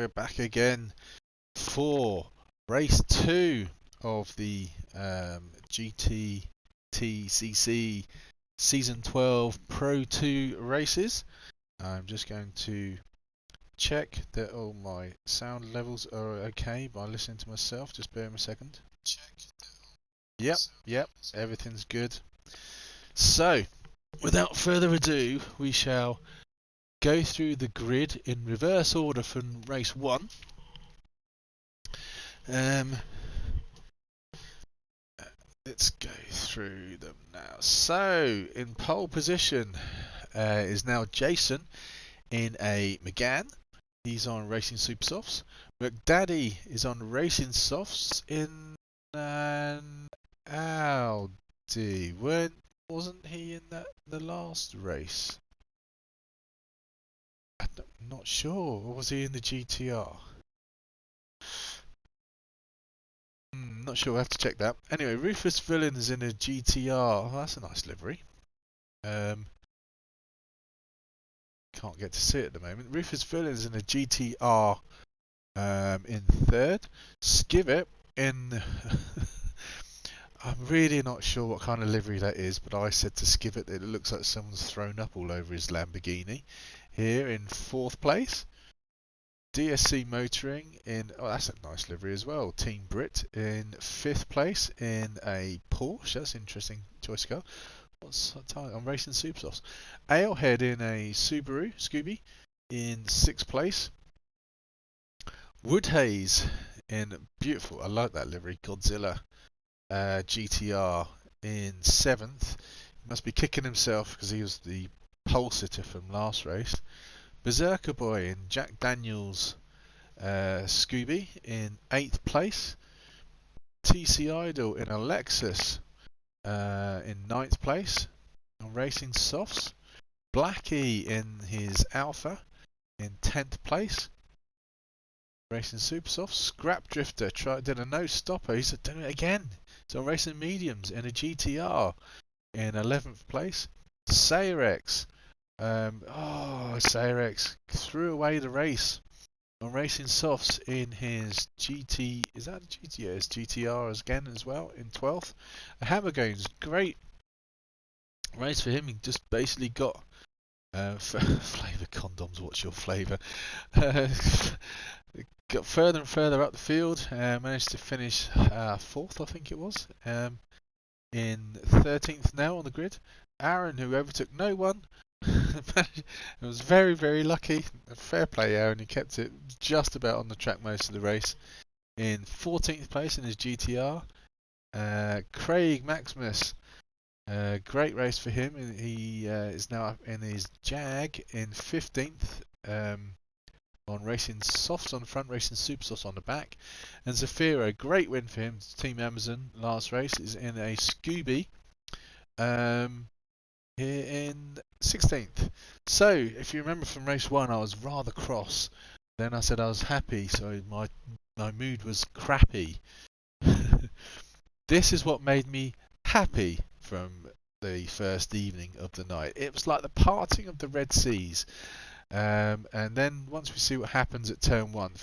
we're back again for race 2 of the GTTCC Season 12 Pro 2 races. I'm just going to check that all my sound levels are okay by listening to myself. Just bear with me a second. Yep, everything's good. So, without further ado, we shall go through the grid in reverse order from race 1. Let's go through them now. So, in pole position is now Jason in a Megane. He's on Racing Super Softs. McDaddy is on Racing Softs in an Audi. Wasn't he in the last race? I'm not sure. Or was he in the GTR? Not sure. I have to check that. Anyway, Rufus Villain is in a GTR. Oh, that's a nice livery. Can't get to see it at the moment. Rufus Villain is in a GTR in 3rd. Skivett in... I'm really not sure what kind of livery that is, but I said to Skivett that it looks like someone's thrown up all over his Lamborghini. Here in 4th place. DSC Motoring in, oh, that's a nice livery as well. Team Brit in 5th place in a Porsche. That's an interesting choice car. What's the time? I'm Racing Super Softs. Alehead in a Subaru Scooby in 6th place. Woodhaze in beautiful, I like that livery, Godzilla GTR in 7th. He must be kicking himself because he was the pole sitter from last race. Beserker-Boy in Jack Daniels Scooby in 8th place. TC Idol in a Lexus in 9th place. On Racing Softs. Blackie in his Alpha in 10th place. Racing Super Softs. Scrap Drifter did a no stopper. He's doing it again. So Racing Mediums in a GTR in 11th place. Sayrex. Sayrex threw away the race on Racing Softs in his GT. Is that a GT? Yeah, it's GTR again as well in 12th. Hammergames, great race for him. He just basically got flavour condoms. What's your flavour? Got further and further up the field. Managed to finish 4th, I think it was. In 13th now on the grid. Aaron, who overtook no one. It was very, very lucky. Fair play, Aaron. He kept it just about on the track most of the race. In 14th place in his GTR. Craig Maximus. Great race for him. He is now up in his Jag in 15th. On Racing Softs on the front, Racing Super Softs on the back. And Zafiro, great win for him. Team Amazon last race is in a Scooby. Here in 16th. So, if you remember from race 1, I was rather cross. Then I said I was happy, so my mood was crappy. This is what made me happy from the first evening of the night. It was like the parting of the Red Seas. And then once we see what happens at turn 1,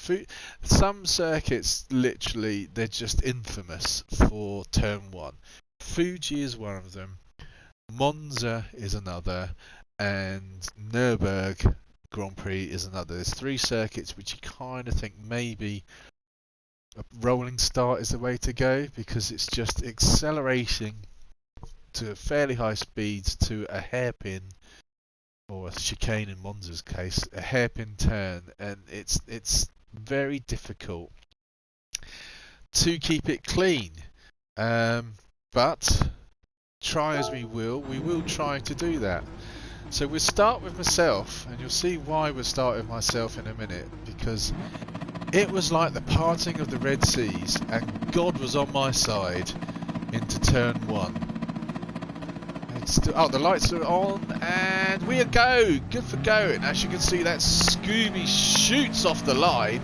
some circuits literally they're just infamous for turn 1. Fuji is one of them. Monza is another, and Nürburgring Grand Prix is another. There's 3 circuits which you kind of think maybe a rolling start is the way to go, because it's just accelerating to fairly high speeds to a hairpin, or a chicane in Monza's case, a hairpin turn, and it's very difficult to keep it clean. But try as we will try to do that. So we'll start with myself, and you'll see why we'll start with myself in a minute, because it was like the parting of the Red Seas, and God was on my side into turn 1. The lights are on, and we go! Good for going. As you can see, that Scooby shoots off the line.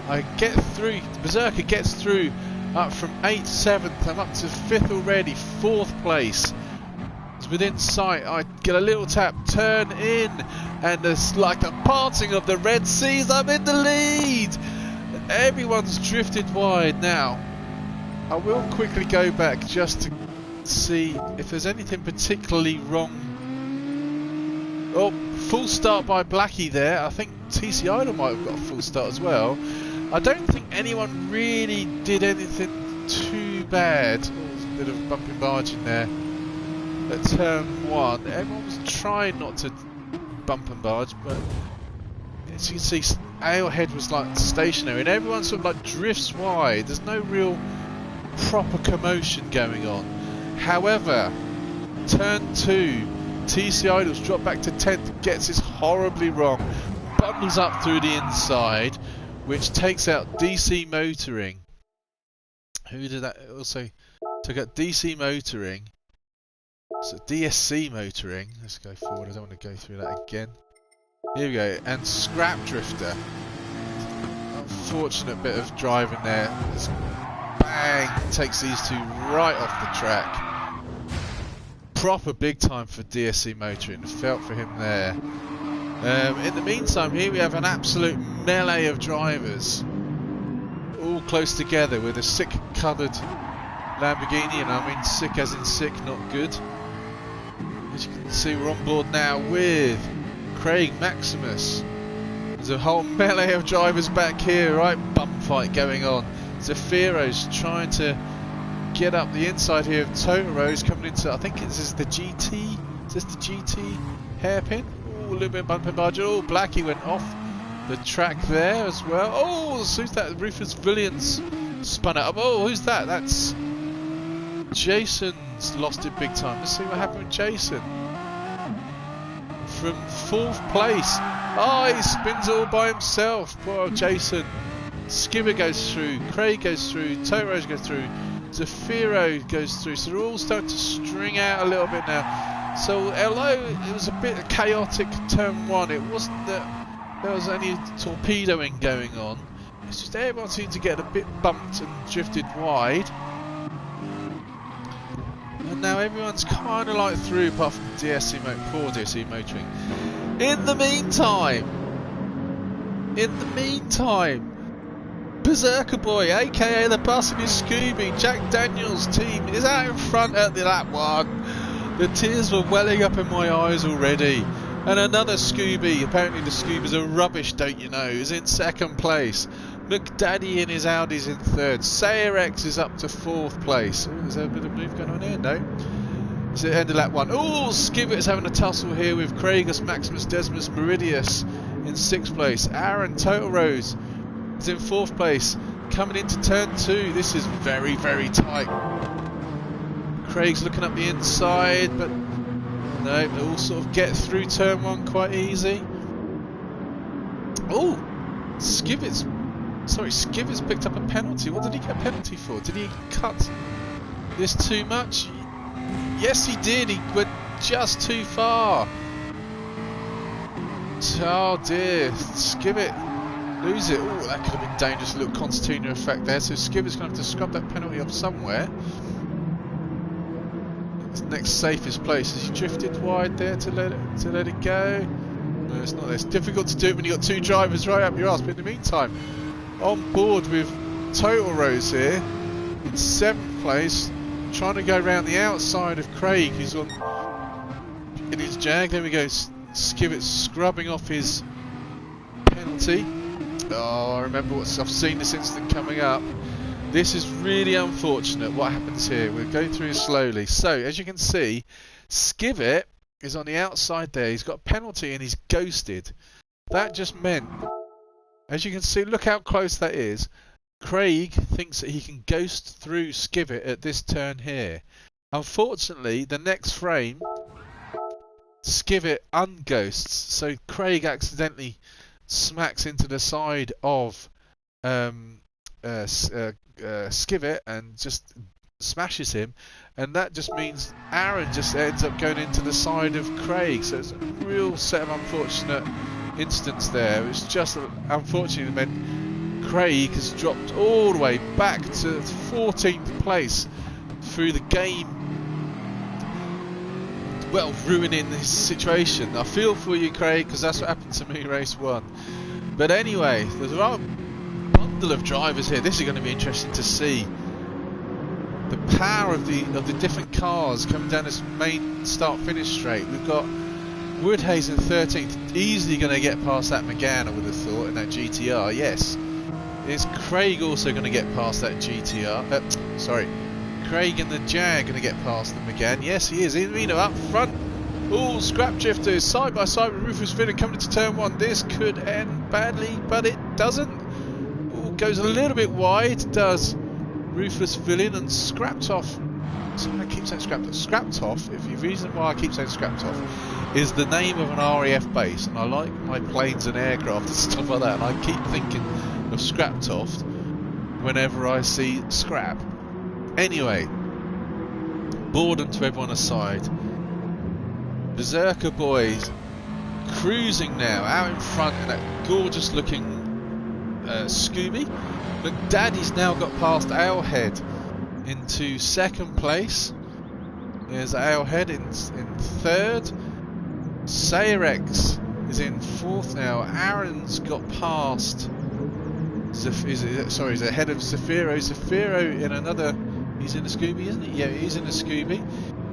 I get through, Berserker gets through up from 8th, 7th, I'm up to 5th already, 4th place. It's within sight, I get a little tap, turn in, and it's like the parting of the Red Seas, I'm in the lead! everyone's drifted wide now. I will quickly go back just to see if there's anything particularly wrong. Oh, full start by Blackie there. I think TC Idol might have got a full start as well. I don't think anyone really did anything too bad. Oh, there's a bit of bumping barging there at turn 1. Everyone was trying not to bump and barge, but as you can see, Alehead was like stationary, and everyone sort of like drifts wide. There's no real proper commotion going on. However, turn 2, TC Idol's dropped back to 10th, gets this horribly wrong, bundles up through the inside, which takes out DC Motoring. Who did that? Also took out DC Motoring. So DSC Motoring. Let's go forward. I don't want to go through that again. Here we go. And Scrap Drifter. Unfortunate bit of driving there. Just bang! Takes these two right off the track. Proper big time for DSC Motoring. Felt for him there. In the meantime, here we have an absolute melee of drivers, all close together with a sick coloured Lamborghini, and I mean sick as in sick, not good. As you can see, we're on board now with Craig Maximus. There's a whole melee of drivers back here, right? Bum fight going on. Zafiro's trying to get up the inside here of Totoro's coming into, I think this is the GT. Is this the GT hairpin? A little bit of bump and barge. Oh, Blackie went off the track there as well. Oh, who's that? Rufus Williams spun out. Oh, who's that? That's Jason's lost it big time. Let's see what happened with Jason. From 4th place. Oh, he spins all by himself. Poor Jason. Skipper goes through. Craig goes through. Totoro goes through. Zafiro goes through. So they're all starting to string out a little bit now. So although it was a bit chaotic turn 1, it wasn't that there was any torpedoing going on. It's just everyone seemed to get a bit bumped and drifted wide. And now everyone's kind of like through, apart from poor DSC Motoring. In the meantime, Beserker-Boy, aka the bus and his Scooby, Jack Daniels' team is out in front at the lap 1. The tears were welling up in my eyes already. And another Scooby, apparently the Scoobies are rubbish, don't you know, is in 2nd place. McDaddy in his Audi's in 3rd. Sayer-X is up to 4th place. Ooh, is there a bit of move going on here? No. It's the end of lap 1. Oh, Skivit's having a tussle here with Craigus, Maximus, Desmus, Meridius in 6th place. Aaron Totalrose is in 4th place. Coming into turn 2. This is very, very tight. Craig's looking up the inside, but no, they all sort of get through turn 1 quite easy. Oh, Skivit's picked up a penalty. What did he get a penalty for? Did he cut this too much? Yes, he did. He went just too far. Oh dear, Skivit lose it. Oh, that could have been dangerous. A little concertina effect there. So Skivit's going to have to scrub that penalty up somewhere. Next safest place. Has he drifted wide there to let it go? No, it's not. It's difficult to do it when you've got 2 drivers right up your arse. But in the meantime, on board with Total Rose here in 7th place, trying to go around the outside of Craig, who's on in his Jag. There we go. Skivit scrubbing off his penalty. Oh, I remember I've seen this incident coming up. This is really unfortunate what happens here. We're going through slowly. So, as you can see, Skivit is on the outside there. He's got a penalty and he's ghosted. That just meant, as you can see, look how close that is. Craig thinks that he can ghost through Skivit at this turn here. Unfortunately, the next frame, Skivit unghosts. So, Craig accidentally smacks into the side of Skivit and just smashes him, and that just means Aaron just ends up going into the side of Craig. So it's a real set of unfortunate incidents there. It's just unfortunately meant Craig has dropped all the way back to 14th place through the game, well, ruining this situation. I feel for you, Craig, because that's what happened to me race 1. But anyway, there are bumps bundle of drivers here. This is going to be interesting to see. The power of the different cars coming down this main start-finish straight. We've got Woodhays in 13th, easily going to get past that McGann, I would have thought, in that GTR. Yes. Is Craig also going to get past that GTR? Sorry. Craig and the Jag going to get past the McGann. Yes, he is. Irvino up front. Oh, Scrap Drifters side by side with Rufus Villain coming into turn 1. This could end badly, but it doesn't. Ooh, goes a little bit wide, does Rufus Villain, and Scrapped Off. So I keep saying Scrapped Off. Scrapped Off, if the reason why I keep saying Scrapped Off, is the name of an RAF base, and I like my planes and aircraft and stuff like that, and I keep thinking of Scrapped Off whenever I see scrap. Anyway, boredom to everyone aside, Beserker-Boy cruising now out in front in that gorgeous looking Scooby. McDaddy's now got past Alehead into second place. There's Alehead in third. Sayrex is in fourth now. Aaron's got past. He's ahead of Zafiro. Zafiro in another. He's in a Scooby, isn't he? Yeah, he's in a Scooby.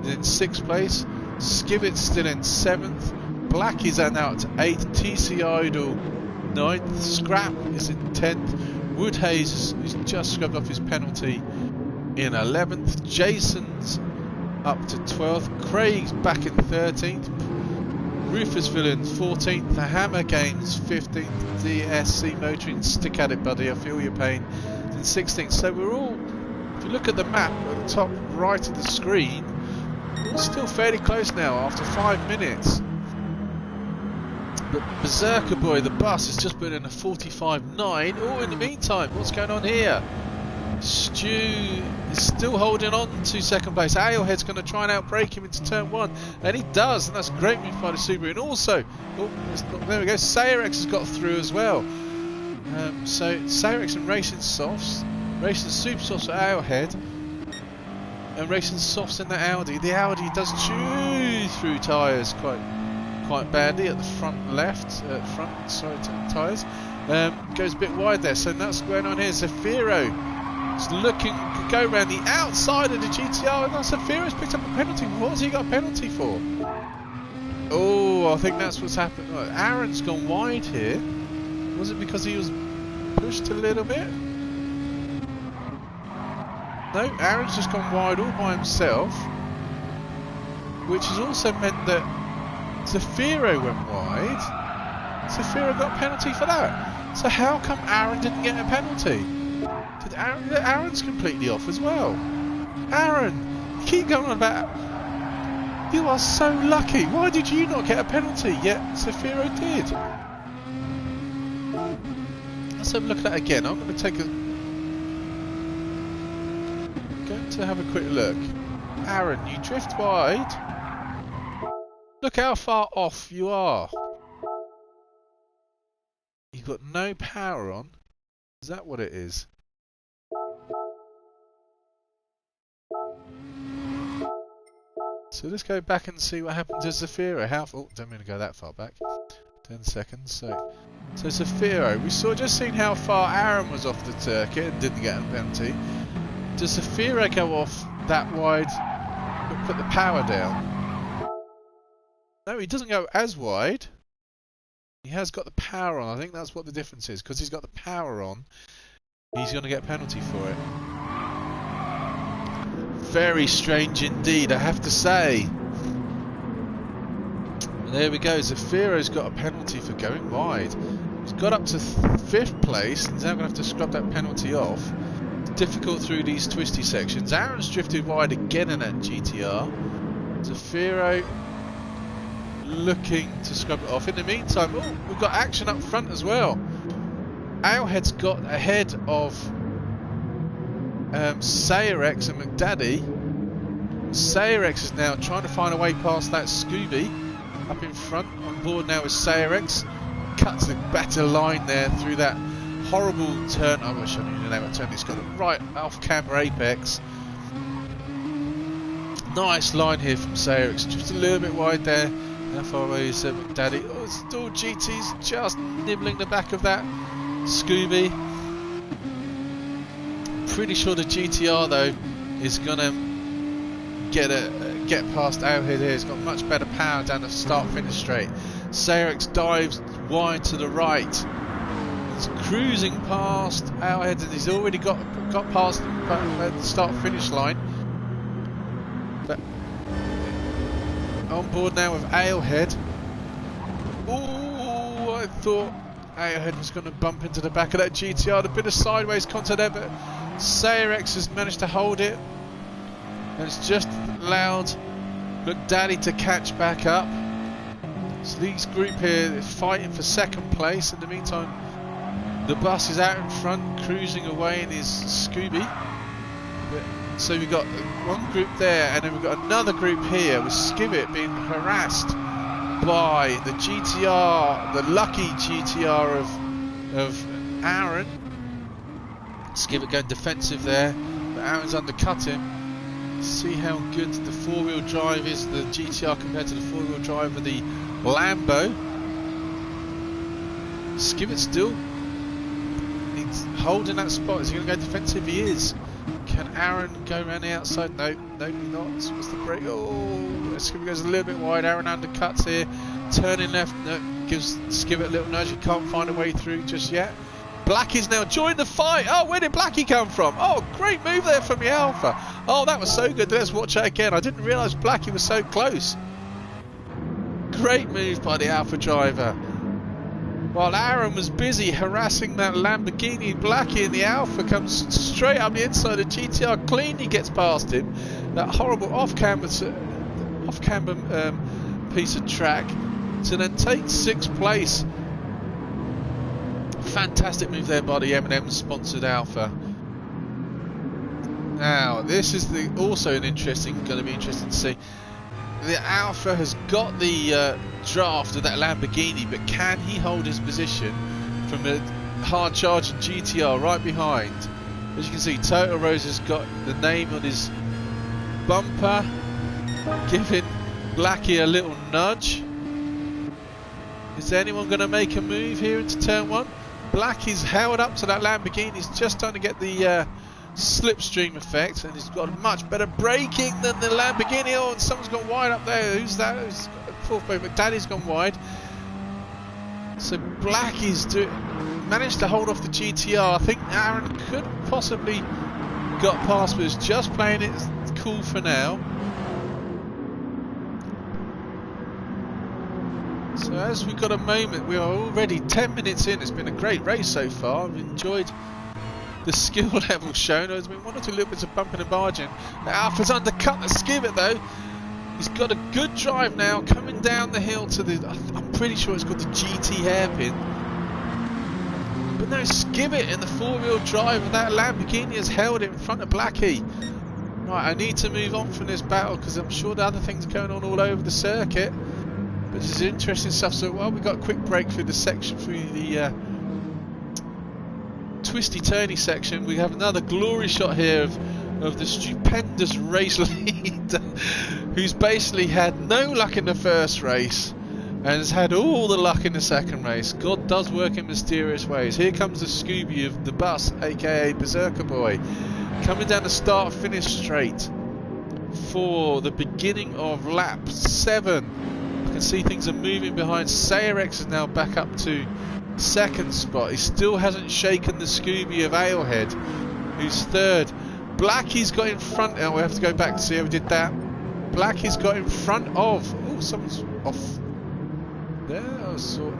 He's in sixth place. Skivit's still in seventh. Black is now at 8th. TC Idol 9th. Scrap is in 10th. Woodhays is just scrubbed off his penalty in 11th. Jason's up to 12th. Craig's back in 13th. Rufus Villain 14th. The Hammer Games 15th. DSC Motoring, stick at it, buddy. I feel your pain. In 16th. So we're all, if you look at the map at the top right of the screen, we're still fairly close now after 5 minutes. But Beserker-Boy, the bus, has just put in a 45.9. Oh, in the meantime, what's going on here? Stu is still holding on to second place. Alehead's going to try and outbrake him into turn 1, and he does, and that's a great move by the Subaru. And also, oh, there we go, Sayrex has got through as well. So Sayrex and Racing Softs, Racing Super Softs for Alehead, and Racing Softs in the Audi. The Audi does chew through tyres quite badly at the front left, tyres. Goes a bit wide there, so that's going on here. Zafiro is looking to go around the outside of the GTR, and Zafiro's picked up a penalty. What's he got a penalty for? Oh, I think that's what's happened. Aaron's gone wide here. Was it because he was pushed a little bit? No, Aaron's just gone wide all by himself, which has also meant that Zafiro went wide. Zafiro got a penalty for that. So how come Aaron didn't get a penalty? Aaron's completely off as well. Aaron, you keep going on about. You are so lucky. Why did you not get a penalty? Yet Zafiro did. Let's have a look at that again. I'm going to take a. Going to have a quick look. Aaron, you drift wide. Look how far off you are. You've got no power on. Is that what it is? So let's go back and see what happened to Zafiro. Oh, don't mean to go that far back. 10 seconds. So Zafiro, we just seen how far Aaron was off the circuit and didn't get a penalty. Does Zafiro go off that wide but put the power down? No, he doesn't go as wide. He has got the power on. I think that's what the difference is. Because he's got the power on, he's going to get a penalty for it. Very strange indeed, I have to say. There we go. Zafiro's got a penalty for going wide. He's got up to 5th place. He's now going to have to scrub that penalty off. It's difficult through these twisty sections. Aaron's drifted wide again in that GTR. Zafiro looking to scrub it off. In the meantime, oh, we've got action up front as well. Alehead's got ahead of Sayrex and McDaddy. Sayrex is now trying to find a way past that Scooby. Up in front, on board now is Sayrex. Cuts a better line there through that horrible turn. I wish I knew the name of the turn. It's got it right off camber apex. Nice line here from Sayrex. Just a little bit wide there. How far away is McDaddy? Oh, it's still GT's just nibbling the back of that Scooby. pretty sure the GTR though is gonna get past Owlhead here. It's got much better power down the start-finish straight. Sayrex dives wide to the right. He's cruising past Owlhead, and he's already got past the start-finish line. But on board now with Owlhead. Oh, I thought Owlhead was going to bump into the back of that GTR. A bit of sideways contact there, but Sayrex has managed to hold it. And it's just allowed McDaddy to catch back up. So this group here is fighting for second place. In the meantime, the bus is out in front, cruising away in his Scooby. So we've got one group there, and then we've got another group here with Skibbit being harassed by the GTR, the lucky GTR of Aaron. Skibbit going defensive there, but Aaron's undercut him. See how good the four-wheel drive is, the GTR compared to the four-wheel drive of the Lambo. Skibbit still he's holding that spot. Is he going to go defensive? He is. Can Aaron go around the outside? No, maybe not. What's the brake? Oh, Skibbit goes a little bit wide. Aaron undercuts here. Turning left, no, gives Skibbit a little nudge. He can't find a way through just yet. Blackie's now joined the fight. Oh, where did Blackie come from? Oh, great move there from the Alpha. Oh, that was so good. Let's watch that again. I didn't realise Blackie was so close. Great move by the Alpha driver. While Aaron was busy harassing that Lamborghini, Blackie in the Alpha comes straight up the inside. The GTR cleanly gets past him. That horrible off-camber piece of track to then take 6th place. Fantastic move there by the M&M sponsored Alpha. Now this is also going to be interesting to see. The Alpha has got the draft of that Lamborghini, but can he hold his position from a hard charging GTR right behind? As you can see, Toto Rose has got the name on his bumper, giving Blackie a little nudge. Is anyone going to make a move here into turn 1? Blackie's held up to that Lamborghini. He's just trying to get the slipstream effect, and he's got much better braking than the Lamborghini. Oh, and someone's gone wide up there. Who's that? Who's fourth place? McDaddy's gone wide. So Blackie's managed to hold off the GTR. I think Aaron could possibly got past, but is just playing it cool for now. So as we've got a moment, we are already 10 minutes in. It's been a great race so far. I've enjoyed the skill level shown. There's been one or two little bits of bumping and barging. Alpha's undercut the Skibbit though. He's got a good drive now, coming down the hill to the, I'm pretty sure it's called the GT hairpin. But no, Skibbit in the four-wheel drive of that Lamborghini has held it in front of Blackie. Right, I need to move on from this battle because I'm sure the other things are going on all over the circuit. But this is interesting stuff. So while we got a quick break through the section, through the twisty turny section, we have another glory shot here of the stupendous race leader who's basically had no luck in the first race and has had all the luck in the second race. God does work in mysterious ways. Here comes the Scooby of the bus, aka Beserker-Boy, coming down the start finish straight for the beginning of lap 7. You can see things are moving behind. Sayrex is now back up to second spot. He still hasn't shaken the Scooby of Alehead, who's third. Blackie's got in front. Oh, we have to go back to see how we did that. Blackie's got in front of. Oh, someone's off there. I saw.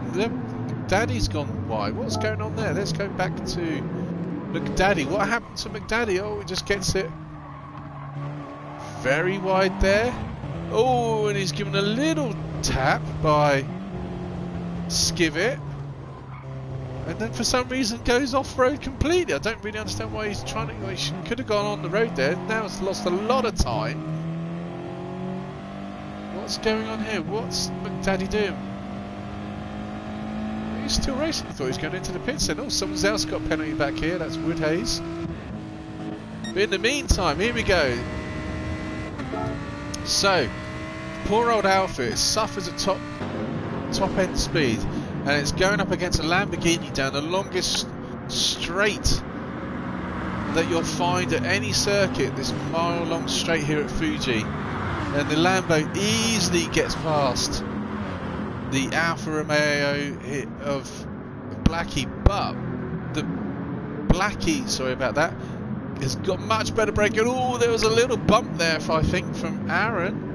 McDaddy's gone wide. What's going on there? Let's go back to McDaddy. What happened to McDaddy? Oh, he just gets it very wide there. Oh, and he's given a little tap by Skibbit, and then for some reason goes off-road completely. I don't really understand why he's trying to. Well, he could have gone on the road there. Now it's lost a lot of time. What's going on here? What's McDaddy doing? He's still racing. I thought he was going into the pits then. Oh, someone else got a penalty back here. That's Woodhays. But in the meantime, here we go. So, poor old Alpha suffers a top end speed, and it's going up against a Lamborghini down the longest straight that you'll find at any circuit, this mile-long straight here at Fuji, and the Lambo easily gets past the Alfa Romeo of Blackie, but the Blackie, sorry about that, has got much better braking. Oh, there was a little bump there, I think, from Aaron.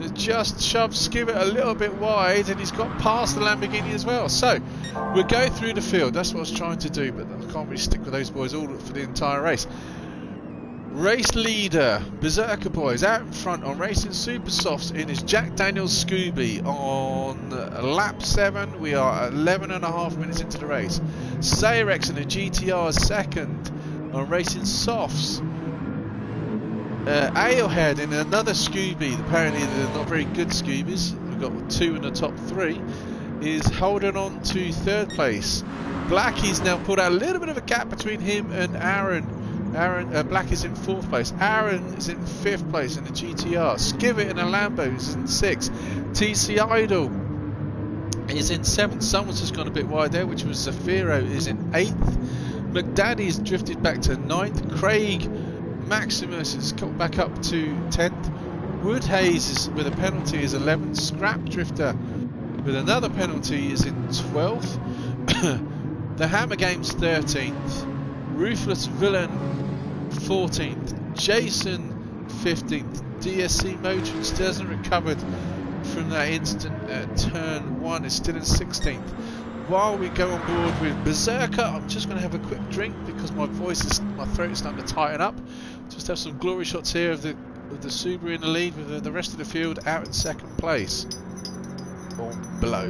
It just shoved Skivet a little bit wide, and he's got past the Lamborghini as well. So we'll go through the field. That's what I was trying to do, but I can't really stick with those boys all for the entire race. Race leader Beserker-Boy is out in front on Racing Super Softs in his Jack Daniels Scooby on lap 7. We are 11.5 minutes into the race. Sayrex in a GTR is second on Racing Softs. Alehead in another Scooby, apparently they're not very good Scoobies, we've got 2 in the top 3, is holding on to 3rd place. Blackie's now pulled out a little bit of a gap between him and Aaron. Black is in 4th place. Aaron is in 5th place in the GTR. Skivet in a Lambo is in 6th. TC Idol is in 7th. Someone's just gone a bit wide there, which was Zafiro, is in 8th. McDaddy's drifted back to 9th. Craig Maximus has got back up to 10th. Woodhaze is, with a penalty, is 11th. Scrap Drifter with another penalty is in 12th. The Hammer Game's 13th. Ruthless Villain 14th. Jason 15th. DSC Motrins still hasn't recovered from that incident at turn 1, is still in 16th. While we go on board with Berserker, I'm just going to have a quick drink because my throat is starting to tighten up. Just have some glory shots here of the Subaru in the lead, with the rest of the field out in 2nd place or below.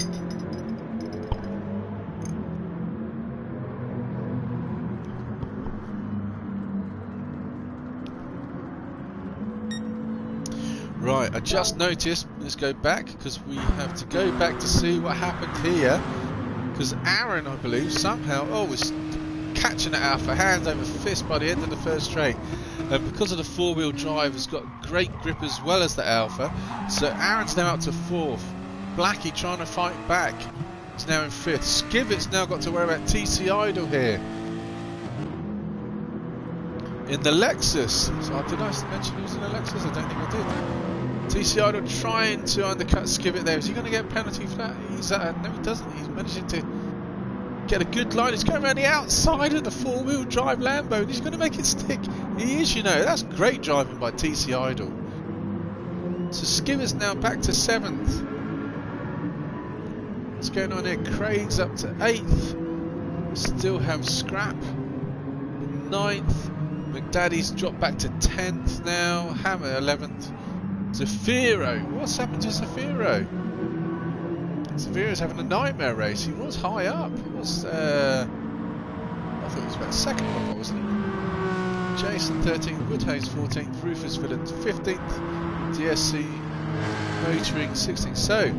Right, I just noticed, let's go back because we have to go back to see what happened here. Because Aaron, I believe, somehow, was catching it out for hand over fist by the end of the first straight. And because of the 4-wheel drive, has got great grip as well as the Alpha. So Aaron's now up to 4th. Blackie trying to fight back is now in 5th. Skivet's now got to worry about TC Idol here. In the Lexus. So did I mention he was in the Lexus? I don't think I did. TC Idol trying to undercut Skivet there. Is he going to get a penalty for that? No, he doesn't. He's managing to get a good line. He's going around the outside of the 4-wheel drive Lambo, and he's going to make it stick. He is, you know. That's great driving by TC Idol. So Skivet's now back to 7th. What's going on here? Craig's up to 8th. Still have Scrap in 9th. McDaddy's dropped back to 10th now. Hammer 11th. Zafiro. What's happened to Zafiro? Zafiro's having a nightmare race. He was high up. He was, I thought he was about 2nd, wasn't he? Jason 13th, Woodhaze 14th, Rufus Villain 15th, DSC Motoring 16th. So,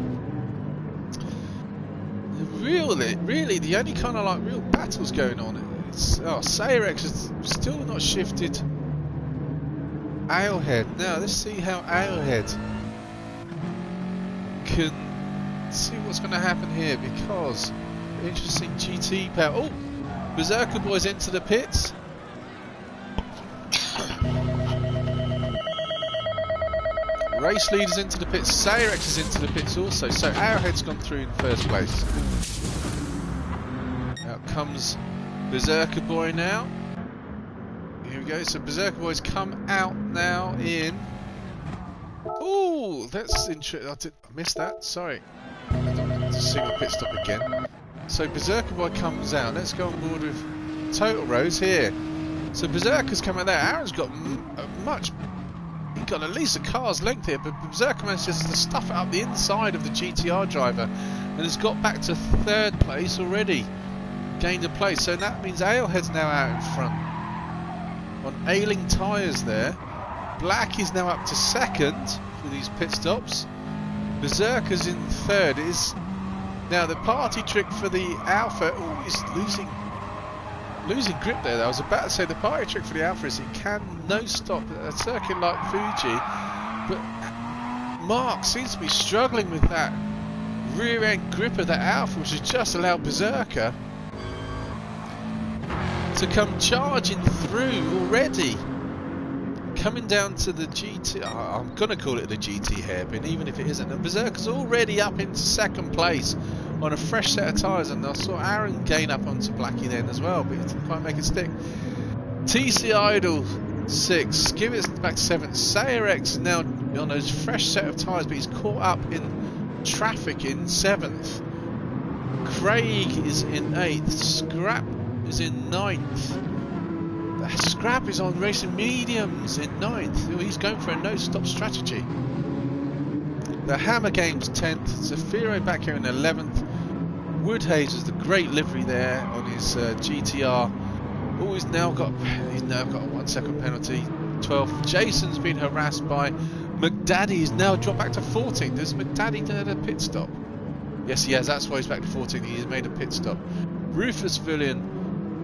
really, the only kind of like real battles going on. Sayrex has still not shifted. Alehead. Now let's see how Alehead can see what's going to happen here, because interesting GT power. Oh, Beserker-Boy's into the pits. Race leaders into the pits. Sayrex is into the pits also. So Alehead's gone through in 1st place. Out comes Beserker-Boy now. Here we go. So Beserker-Boy's come out now in. Oh, that's interesting. I missed that. Sorry. I don't want to see my pit stop again. So Beserker-Boy comes out. Let's go on board with Total Rose here. So Berserker's come out there. Aaron's got he's got at least a car's length here, but Berserker manages to stuff it up the inside of the GTR driver and has got back to 3rd place already. Gained a place, so that means Alehead's now out in front on ailing tyres there. Black is now up to 2nd for these pit stops. Berserker's in 3rd. Is now the party trick for the Alpha. Oh, he's losing grip there. I was about to say the party trick for the Alpha is it can no stop at a circuit like Fuji, but Mark seems to be struggling with that rear end grip of that Alpha, which has just allowed Berserker to come charging through already. Coming down to the GT, I'm going to call it the GT hairpin, even if it isn't. And Beserker's already up into second place on a fresh set of tyres, and I saw Aaron gain up onto Blackie then as well, but he didn't quite make it stick. TC Idol 6, Skivit's back to 7th, SayerX now on those fresh set of tyres, but he's caught up in traffic in 7th. Craig is in 8th, Scrap is in 9th. Scrap is on racing mediums in 9th. He's going for a no-stop strategy. The Hammer Game's 10th. Zafiro back here in 11th. Woodhaze is the great livery there on his GTR. Oh, he's now got a 1 second penalty. 12th. Jason's been harassed by McDaddy. He's now dropped back to 14th. Has McDaddy done a pit stop? Yes, he has. That's why he's back to 14th. He's made a pit stop. Rufus Villian,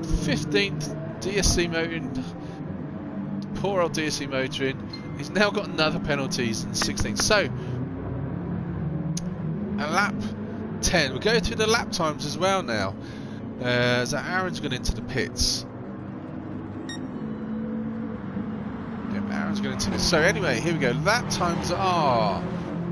15th. DSC motoring, poor old DSC motoring. He's now got another penalties in 16th. So, a lap 10. We'll go through the lap times as well now. So Aaron's gone into the pits. Yep, Aaron's gone into this. So anyway, here we go. Lap times are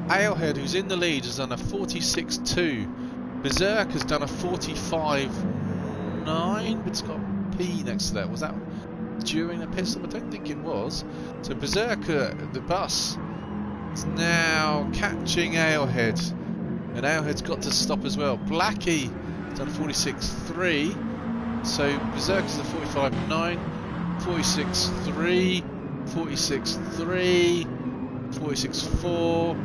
Alehead, who's in the lead, has done a 46.2. Berserk has done a 45.9, but it's got P next to that. Was that during a pit stop? I don't think it was. So Beserker, the bus, is now catching Alehead, and Alehead's got to stop as well. Blackie has done 46.3, so Berserker's a 45.9, 46.3, 46.3, 46.4,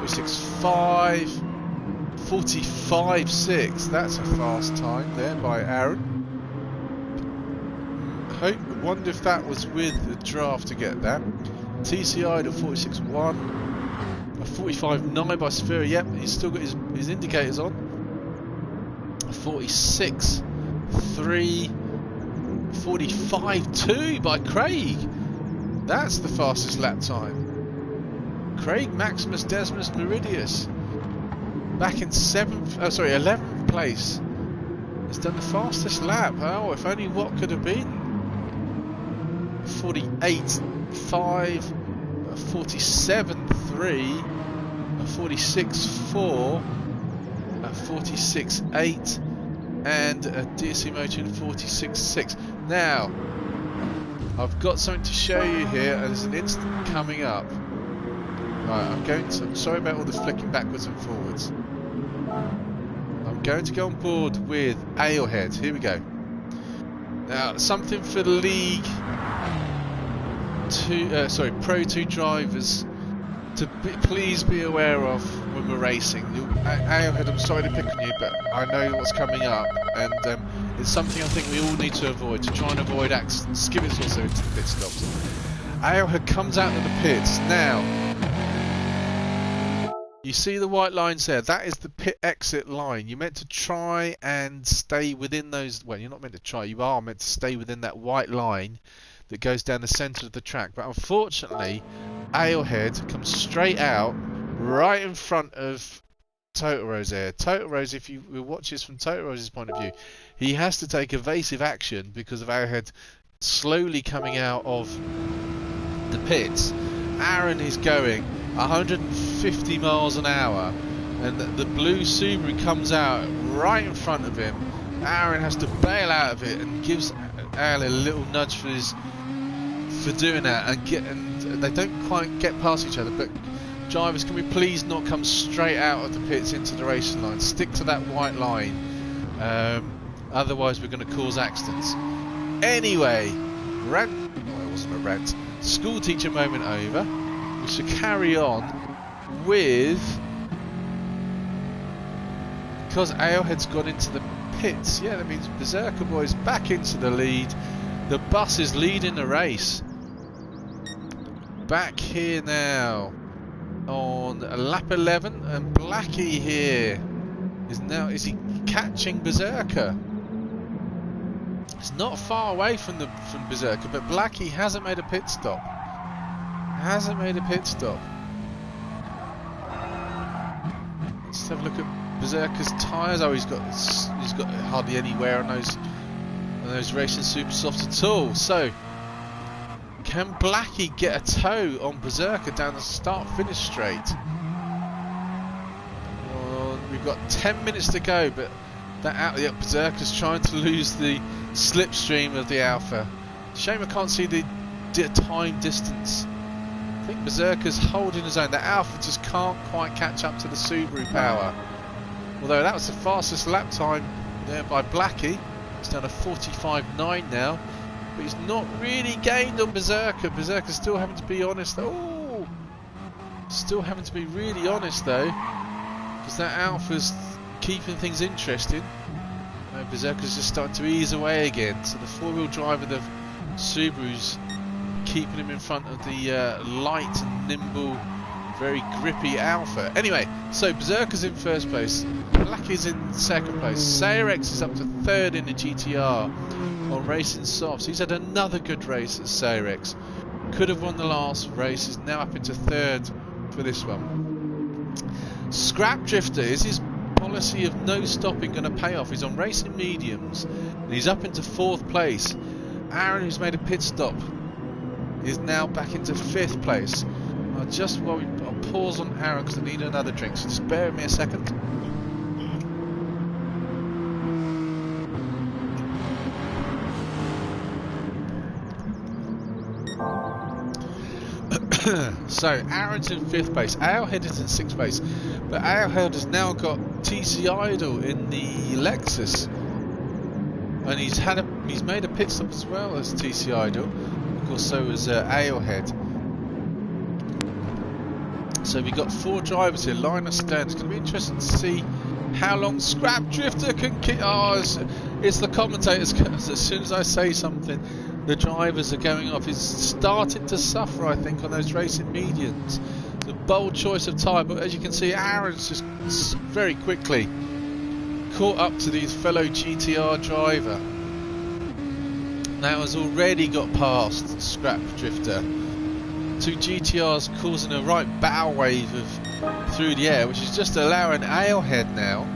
46.5, 45.6. That's a fast time there by Aaron. Wonder if that was with the draft to get that. TCI at 46.1, a 45.9 by Sphere. Yep, he's still got his indicators on. 46.3, 45.2 by Craig. That's the fastest lap time. Craig Maximus Decimus Meridius back in 11th place. He's done the fastest lap. Oh, if only what could have been. 48.5, 47.3, 46.4, 46.8, and a DSC motor in 46.6. Now, I've got something to show you here, and there's an instant coming up. Right, I'm sorry about all the flicking backwards and forwards. I'm going to go on board with Alehead. Here we go. Now, something for the league. Pro 2 drivers to please be aware of when we're racing. Alehead, I'm sorry to pick on you, but I know what's coming up, and it's something I think we all need to avoid, to try and avoid accidents. Skivit's also into the pit stops. Alehead comes out of the pits. Now, you see the white lines there? That is the pit exit line. You're meant to try and stay within those. Well, you're not meant to try. You are meant to stay within that white line that goes down the centre of the track. But unfortunately, Alehead comes straight out right in front of Total-Rose there. Total-Rose, if you watch this from Total-Rose's point of view, he has to take evasive action because of Alehead slowly coming out of the pits. Aaron is going 150 miles an hour, and the blue Subaru comes out right in front of him. Aaron has to bail out of it and gives Al a little nudge for doing that, and they don't quite get past each other. But drivers, can we please not come straight out of the pits into the racing line? Stick to that white line, otherwise we're going to cause accidents. Anyway, rant. No, it wasn't a rant. School teacher moment over. We should carry on with, because Alehead's gone into the pits. Yeah, that means Beserker-Boy's back into the lead. The bus is leading the race. Back here now on lap 11, and Blackie here is he catching Beserker? It's not far away from Beserker, but Blackie hasn't made a pit stop. Let's have a look at Beserker's tyres. Oh, he's got hardly any wear on and those racing super softs at all. So, can Blackie get a toe on Beserker down the start-finish straight? Well, we've got 10 minutes to go, but Beserker's trying to lose the slipstream of the Alpha. Shame I can't see the time distance. I think Beserker's holding his own. The Alpha just can't quite catch up to the Subaru power. Although that was the fastest lap time there by Blackie. It's down to 45.9 now. But he's not really gained on Beserker. Beserker's still having to be honest. Oh! Still having to be really honest though. Because that Alpha's keeping things interesting. Beserker's just starting to ease away again. So the four-wheel drive of the Subaru's keeping him in front of the light and nimble, very grippy Alpha. Anyway, so Beserker's in first place. Blackie's in second place. Sayrex is up to third in the GTR on Racing Softs. He's had another good race at Sayrex. Could have won the last race. Is now up into third for this one. Scrap Drifter, is his policy of no stopping going to pay off? He's on Racing Mediums and he's up into fourth place. Aaron, who's made a pit stop, is now back into fifth place. I'll pause on Aaron because I need another drink, so just bear with me a second. So Aaron's in fifth place, Ailhead is in sixth place, but Ailhead has now got TC Idol in the Lexus, and he's made a pit stop as well as TC Idol. Of course, so has Ailhead. So we've got four drivers here, Linus Stern. It's going to be interesting to see how long Scrap Drifter can keep. Oh, it's the commentators. As soon as I say something, the drivers are going off. He's starting to suffer, I think, on those Racing Mediums. It's a bold choice of tyre, but as you can see, Aaron's just very quickly caught up to his fellow GTR driver. Now has already got past Scrap Drifter. Two GTRs causing a right bow wave through the air, which is just allowing Ailhead now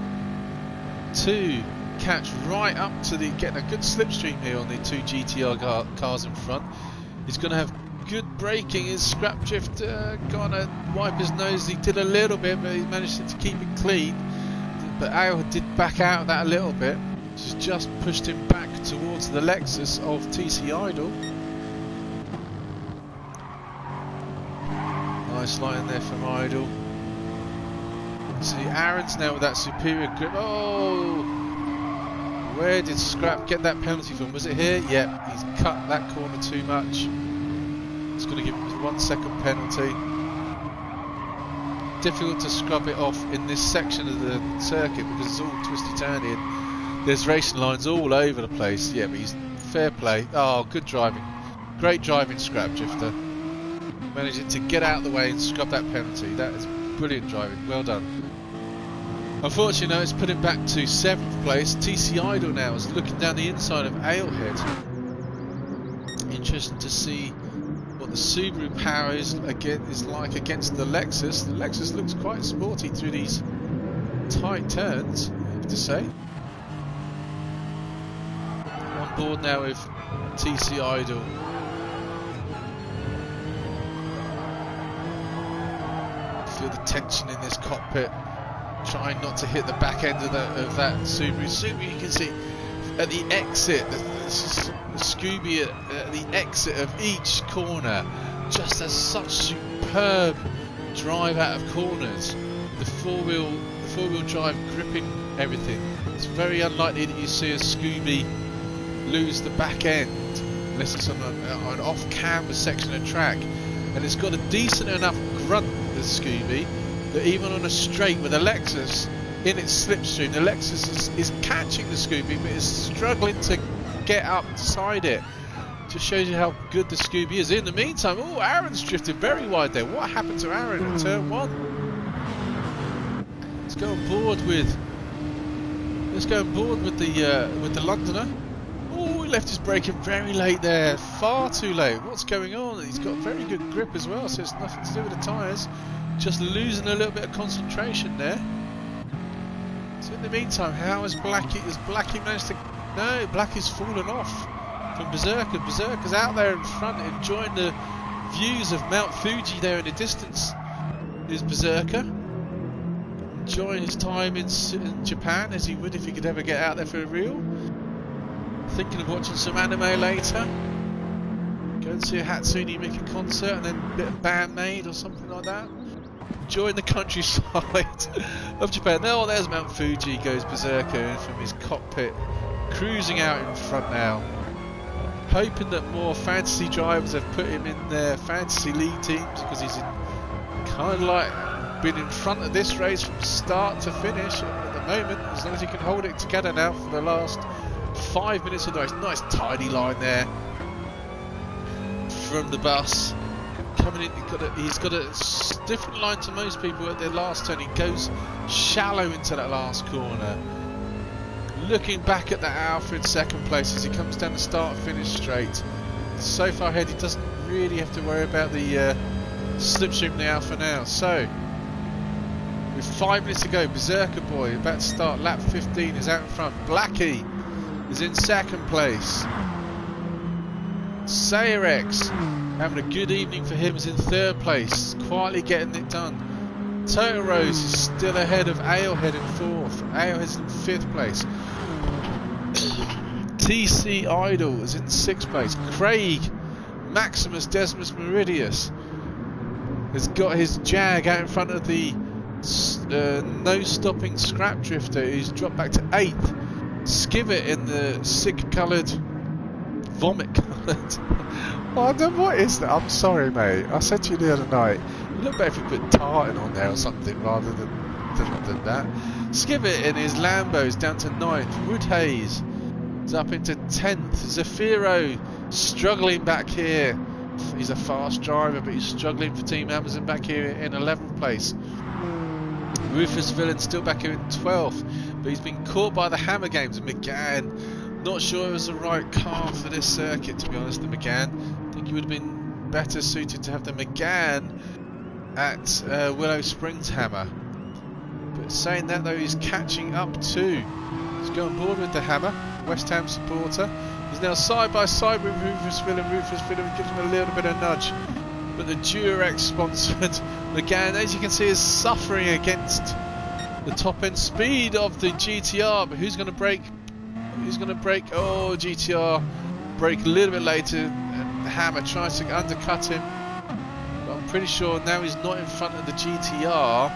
to catch right up to getting a good slipstream here on the two GTR cars in front. He's going to have good braking. His Scrap Drifter gonna wipe his nose. He did a little bit, but he managed to keep it clean. But Ailhead did back out of that a little bit, which has just pushed him back towards the Lexus of TC Idol. Nice line there from Idol. See, Aaron's now with that superior grip. Oh! Where did Scrap get that penalty from? Was it here? Yep, he's cut that corner too much. It's going to give him a 1 second penalty. Difficult to scrub it off in this section of the circuit because it's all twisty-turny and there's racing lines all over the place. Yeah, but he's fair play. Oh, good driving. Great driving, Scrap Drifter. Managing to get out of the way and scrub that penalty. That is brilliant driving. Well done. Unfortunately, no, it's put him back to 7th place. TC Idol now is looking down the inside of Ailhead. Interesting to see what the Subaru power is like against the Lexus. The Lexus looks quite sporty through these tight turns, I have to say. On board now with TC Idol. Feel the tension in this cockpit. Trying not to hit the back end of that Subaru. You can see at the exit, the Scooby at the exit of each corner just has such superb drive out of corners. The four-wheel drive gripping everything. It's very unlikely that you see a Scooby lose the back end unless it's on an off-camber section of track. And it's got a decent enough grunt, the Scooby, that even on a straight with a Lexus in its slipstream, the Lexus is catching the Scooby but is struggling to get up beside it. Just shows you how good the Scooby is. In the meantime, oh, Aaron's drifted very wide there. What happened to Aaron in turn 1? Let's go on board with the Londoner. Oh, he left his braking very late there, far too late. What's going on? He's got very good grip as well, so it's nothing to do with the tyres. Just losing a little bit of concentration there. So in the meantime, how has Blackie managed to No, Blackie's fallen off from Beserker. Beserker's out there in front, enjoying the views of Mount Fuji there in the distance. Is Beserker enjoying his time in Japan as he would if he could ever get out there for a reel. Thinking of watching some anime later. Go and see a Hatsune Miku concert and then a bit of Bandmaid or something like that. Enjoying the countryside of Japan. Oh, there's Mount Fuji, goes Beserker from his cockpit, cruising out in front now. Hoping that more fantasy drivers have put him in their fantasy league teams, because he's kind of like been in front of this race from start to finish at the moment, as long as he can hold it together now for the last 5 minutes of the race. Nice tidy line there from the bus. Coming in, he's got a different line to most people at their last turn. He goes shallow into that last corner. Looking back at that Alpha in second place as he comes down the start-finish straight. So far ahead, he doesn't really have to worry about the slipstream of the Alpha now. So, with 5 minutes to go, Beserker-Boy about to start lap 15 is out in front. Blackie is in second place. Sayarex, having a good evening for him, is in third place, quietly getting it done. Total Rose is still ahead of Alehead in fourth. Alehead's in fifth place. TC Idol is in sixth place. Craig Maximus Decimus Meridius has got his Jag out in front of the no-stopping Scrap Drifter, who's dropped back to eighth. Skivet in the sick-coloured, vomit-coloured. Oh, no, what is that? I'm sorry, mate. I said to you the other night, you look better if you put tartan on there or something rather than that. Skivet in his Lambos down to 9th. Woodhaze is up into 10th. Zafiro struggling back here. He's a fast driver, but he's struggling for Team Amazon back here in 11th place. Rufus Villain still back here in 12th, but he's been caught by the Hammer Games. McGann, not sure it was the right car for this circuit, to be honest, the McGann. I think he would have been better suited to have the McGann at Willow Springs Hammer. But saying that though, he's catching up too. He's going board with the Hammer, West Ham supporter. He's now side by side with Rufus Villain. Rufus Villain gives him a little bit of nudge. But the Durex sponsored McGann, as you can see, is suffering against the top end speed of the GTR. But who's going to break? Who's going to break? Oh, GTR brake a little bit later, and the Hammer tries to undercut him. But I'm pretty sure now he's not in front of the GTR.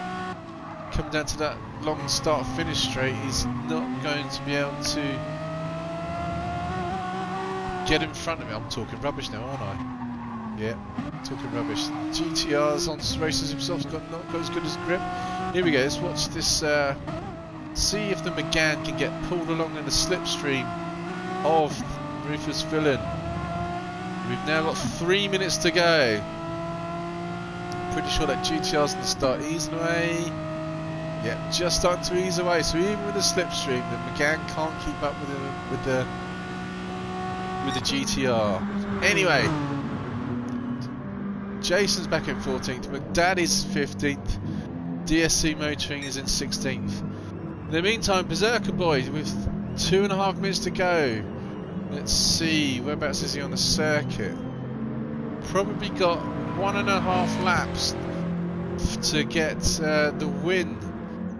Coming down to that long start finish straight, he's not going to be able to get in front of me. I'm talking rubbish now, aren't I? Yeah, talking rubbish. GTR's on races himself, not got as good as grip. Here we go, let's watch this, see if the McGann can get pulled along in the slipstream of Rufus Villain. We've now got 3 minutes to go. Pretty sure that GTR's going to start easing away. Yeah, just starting to ease away. So even with the slipstream, the McGann can't keep up with the GTR. Anyway, Jason's back in 14th. McDaddy's 15th. DSC Motoring is in 16th. In the meantime, Beserker-Boy with 2.5 minutes to go. Let's see, whereabouts is he on the circuit? Probably got 1.5 laps to get the win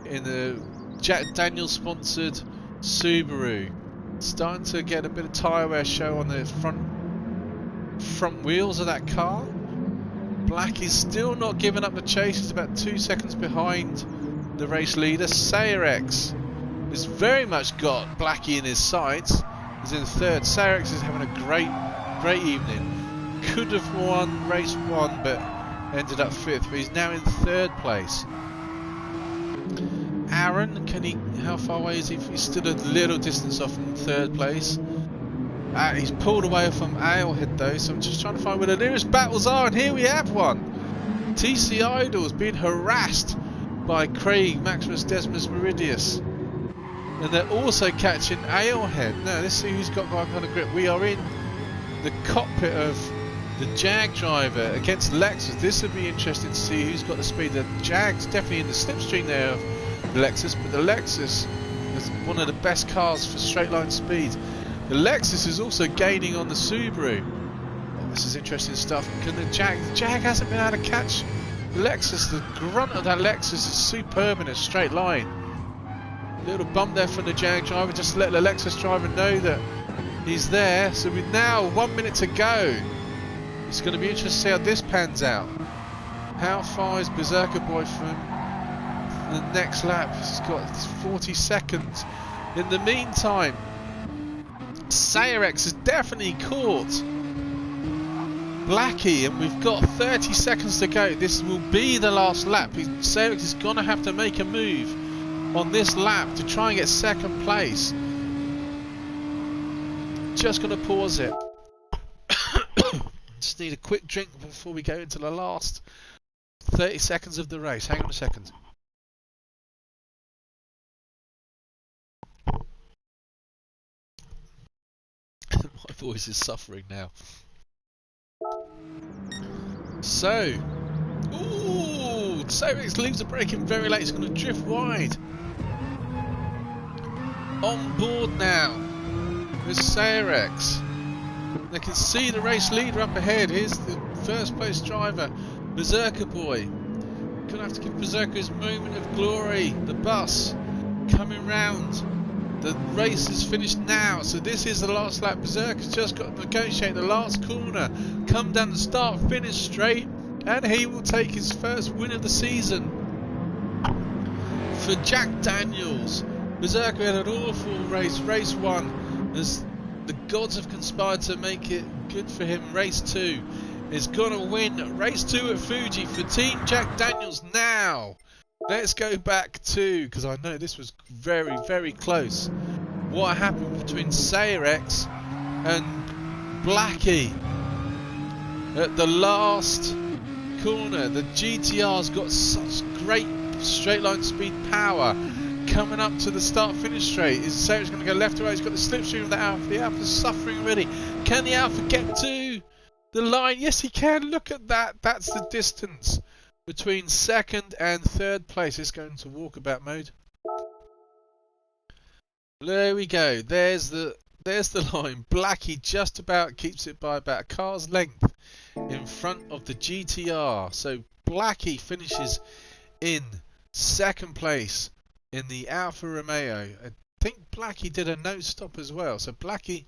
in the Jack Daniels sponsored Subaru. Starting to get a bit of tyre wear show on the front wheels of that car. Black is still not giving up the chase. He's about 2 seconds behind the race leader. Sayarex has very much got Blackie in his sights. He's in third. Sayarex is having a great evening. Could have won race 1, but ended up 5th. But he's now in 3rd place. Aaron, how far away is he? He's still a little distance off in 3rd place. He's pulled away from Alehead though, so I'm just trying to find where the nearest battles are, and here we have one. TC Idol's being harassed by Craig Maximus Decimus Meridius, and they're also catching Alehead. Now let's see who's got what kind of grip. We are in the cockpit of the Jag driver against Lexus. This would be interesting to see who's got the speed. The Jag's definitely in the slipstream there of the Lexus, but the Lexus has is one of the best cars for straight line speed. The Lexus is also gaining on the Subaru. Oh, this is interesting stuff. Can the Jag hasn't been able to catch the Lexus. The grunt of that Lexus is superb in a straight line. Little bump there from the Jag driver, just to let the Lexus driver know that he's there. So we've now 1 minute to go. It's going to be interesting to see how this pans out. How far is Beserker-Boy from the next lap? He's got 40 seconds. In the meantime, Sayrex has definitely caught Blackie, and we've got 30 seconds to go. This will be the last lap. Sayrex is going to have to make a move on this lap to try and get second place. Just going to pause it. Just need a quick drink before we go into the last 30 seconds of the race. Hang on a second. My voice is suffering now. So, ooh, Sayrex leaves the braking very late. It's going to drift wide. On board now with Sayrex. They can see the race leader up ahead. Here's the first place driver, Beserker-Boy. Gonna have to give Beserker his moment of glory. The bus coming round. The race is finished now, so this is the last lap. Beserker's just got to negotiate the last corner, come down the start, finish straight, and he will take his first win of the season. For Jack Daniels, Beserker had an awful race, race 1, as the gods have conspired to make it good for him. Race 2 is going to win. Race 2 at Fuji for Team Jack Daniels now. Let's go back to, because I know this was very, very close, what happened between Sayrex and Blackie at the last corner. The GTR's got such great straight line speed power. Coming up to the start-finish straight, is Sayrex going to go left or right? He's got the slipstream of the Alpha. The Alpha's suffering already. Can the Alpha get to the line? Yes, he can. Look at that. That's the distance between second and third place. Let's go into walkabout mode. There we go. There's the line. Blackie just about keeps it by about a car's length in front of the GTR. So Blackie finishes in second place in the Alfa Romeo. I think Blackie did a no stop as well. So Blackie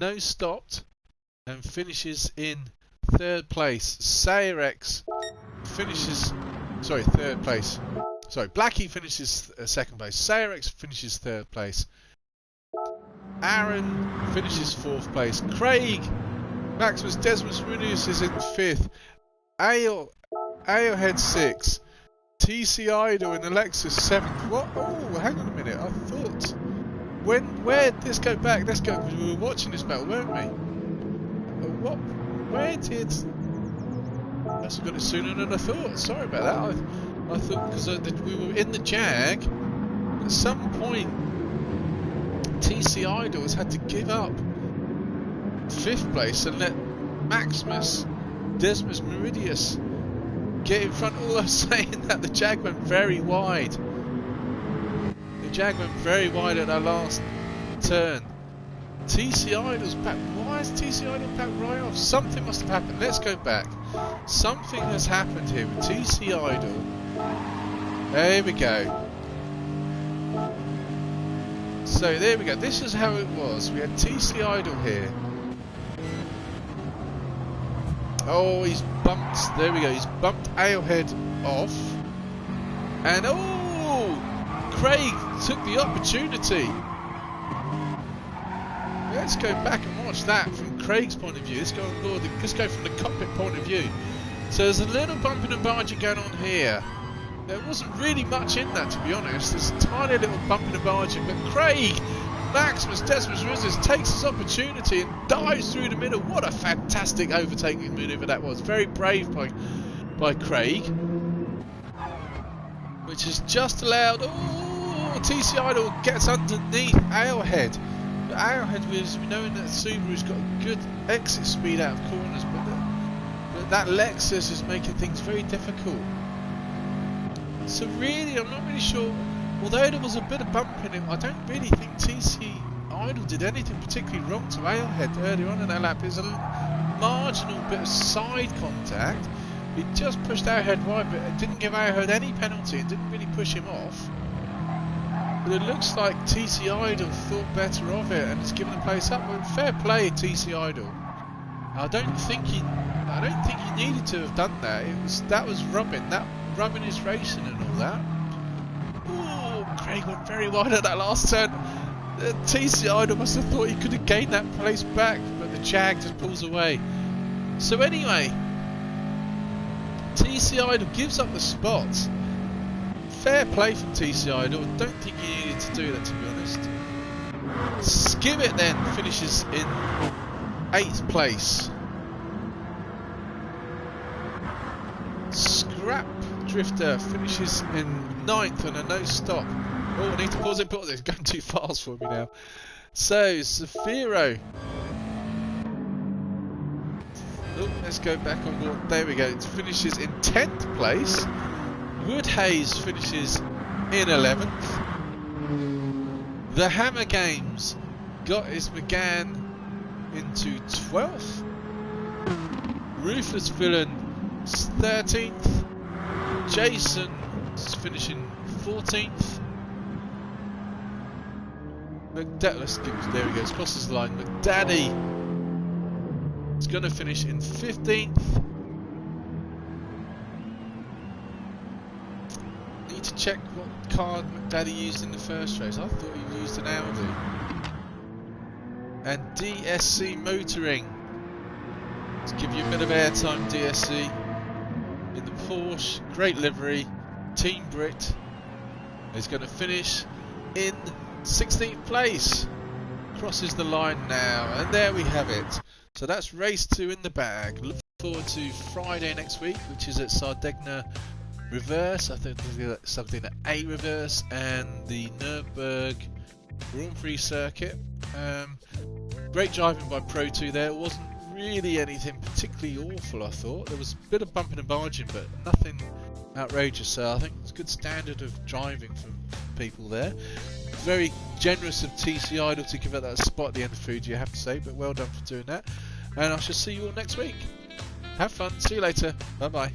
no stopped and finishes in third place. Sayrex finishes, sorry, third place. Sorry, Blackie finishes second place. Sayrex finishes third place. Aaron finishes fourth place. Craig Maximus Desmos Meridius is in fifth. Ailhead sixth. TC Idol in the Lexus 7th. What? Oh, hang on a minute. I thought. Where did this go back? Let's go, because we were watching this battle, weren't we? What? Where did. I must have got it sooner than I thought. Sorry about that. I thought, because we were in the Jag, at some point, TC Idol has had to give up 5th place and let Maximus Desmos Meridius get in front. All I'm saying that the Jag went very wide. The Jag went very wide at our last turn. TC Idol's back. Why is TC Idol back right off? Something must have happened. Let's go back. Something has happened here with TC Idol. There we go. So there we go. This is how it was. We had TC Idol here. Oh, he's bumped. There we go. He's bumped Ailhead off. And oh, Craig took the opportunity. Let's go back and watch that from Craig's point of view. Let's go on board. Let's go from the cockpit point of view. So there's a little bumping and barging going on here. There wasn't really much in that, to be honest. There's a tiny little bumping and barging, but Craig Maximus Desmos Meridius takes his opportunity and dives through the middle. What a fantastic overtaking manoeuvre that was. Very brave by Craig, which has just allowed. Oh, TC Idol gets underneath Ailhead. But Ailhead, was knowing that Subaru's got a good exit speed out of corners, but that Lexus is making things very difficult. So really, I'm not really sure although there was a bit of bumping, I don't really think TC Idol did anything particularly wrong to Alehead earlier on in that lap. There's a marginal bit of side contact. He just pushed Alehead wide, but it didn't give Alehead any penalty. It didn't really push him off. But it looks like TC Idol thought better of it and has given the place up. But fair play, TC Idol. I don't think he needed to have done that. That was rubbing his racing and all that. Oh, Craig went very wide at that last turn. TC Idol must have thought he could have gained that place back, but the Jag just pulls away. So anyway, TC Idol gives up the spot. Fair play from TC Idol. I don't think he needed to do that, to be honest. Skibbit then finishes in 8th place. Scrap Drifter finishes in 9th on a no stop. Oh, I need to pause it. It's going too fast for me now. So, Zafiro. Oh, let's go back on board. There we go. It finishes in 10th place. Woodhaze finishes in 11th. The Hammer Games got his McGann into 12th. Ruthless Villain 13th. Jason is finishing 14th. There he goes, crosses the line. McDaddy is going to finish in 15th. Need to check what car McDaddy used in the first race. I thought he used an Audi. And DSC Motoring. Let's give you a bit of airtime, DSC. In the Porsche, great livery. Team Brit is going to finish in 16th place. Crosses the line now, and there we have it. So that's race 2 in the bag. Look forward to Friday next week, which is at Sardegna Reverse. I think there's something at A Reverse and the Nürburgring Grand Prix circuit. Great driving by Pro 2 there. It wasn't really anything particularly awful, I thought. There was a bit of bumping and barging, but nothing outrageous. So I think it's a good standard of driving from people there. Very generous of TC Idol to give it that spot at the end of Fuji, I have to say, but well done for doing that. And I shall see you all next week. Have fun. See you later. Bye bye.